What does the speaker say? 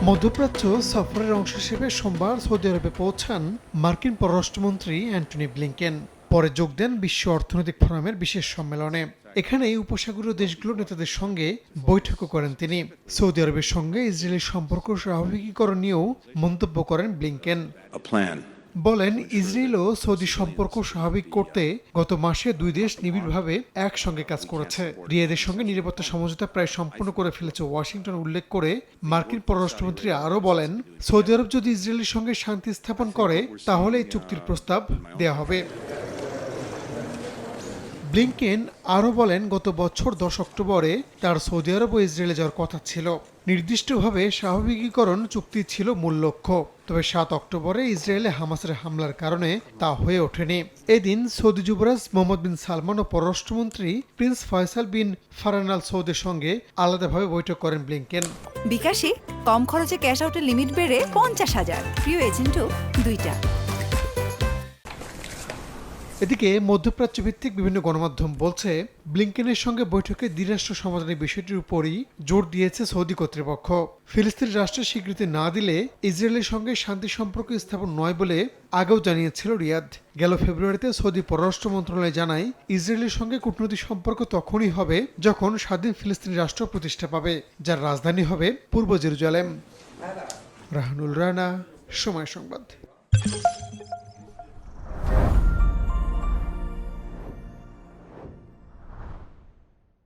মধ্যপ্রাচ্য সফরের অংশ হিসেবে সোমবার সৌদি আরবে পৌঁছান মার্কিন পররাষ্ট্রমন্ত্রী অ্যান্টনি ব্লিংকেন। পরে যোগ দেন বিশ্ব অর্থনৈতিক ফোরামের বিশেষ সম্মেলনে। এখানে উপসাগরীয় দেশগুলোর নেতাদের সঙ্গে বৈঠকও করেন তিনি। সৌদি আরবের সঙ্গে ইসরায়েলের সম্পর্ক স্বাভাবিকীকরণ নিয়েও মন্তব্য করেন ব্লিংকেন। বলেন, ইসরায়েল ও সৌদি সম্পর্ক স্বাভাবিক করতে গত মাসে দুই দেশ নিবিড়ভাবে একসঙ্গে কাজ করেছে। রিয়াদের সঙ্গে নিরাপত্তা সমঝোতা প্রায় সম্পূর্ণ করে ফেলেছে ওয়াশিংটন উল্লেখ করে মার্কিন পররাষ্ট্রমন্ত্রী আরও বলেন, সৌদি আরব যদি ইসরায়েলের সঙ্গে শান্তি স্থাপন করে তাহলে এই চুক্তির প্রস্তাব দেয়া হবে। ব্লিংকেন আরও বলেন, গত বছর 10 অক্টোবরে তার সৌদি আরব ও ইসরায়েলে যাওয়ার কথা ছিল। নির্দিষ্টভাবে স্বাভাবিকীকরণ চুক্তি ছিল মূল লক্ষ্য, তবে 7 অক্টোবরে ইসরায়েলে হামাসের হামলার কারণে তা হয়ে ওঠেনি। এদিন সৌদি যুবরাজ মোহাম্মদ বিন সালমান ও পররাষ্ট্রমন্ত্রী প্রিন্স ফয়সাল বিন ফারহান আল সৌদের সঙ্গে আলাদাভাবে বৈঠক করেন ব্লিংকেন। বিকাশে কম খরচে ক্যাশ আউটের লিমিট বেড়ে 50,000, প্রিয় এজেন্টও 2টা। এদিকে মধ্যপ্রাচ্য ভিত্তিক বিভিন্ন গণমাধ্যম বলছে, ব্লিংকেনের সঙ্গে বৈঠকে দ্বিরাষ্ট্র সমাধানের বিষয়টির উপরই জোর দিয়েছে সৌদি কর্তৃপক্ষ। ফিলিস্তিন রাষ্ট্রের স্বীকৃতি না দিলে ইসরায়েলের সঙ্গে শান্তি সম্পর্ক স্থাপন নয় বলে আগেও জানিয়েছিল রিয়াদ। গেল ফেব্রুয়ারিতে সৌদি পররাষ্ট্র মন্ত্রণালয় জানায়, ইসরায়েলের সঙ্গে কূটনৈতিক সম্পর্ক তখনই হবে যখন স্বাধীন ফিলিস্তিনি রাষ্ট্র প্রতিষ্ঠা পাবে, যার রাজধানী হবে পূর্ব জেরুজালেম। রাহানুল রানা, সময় সংবাদ।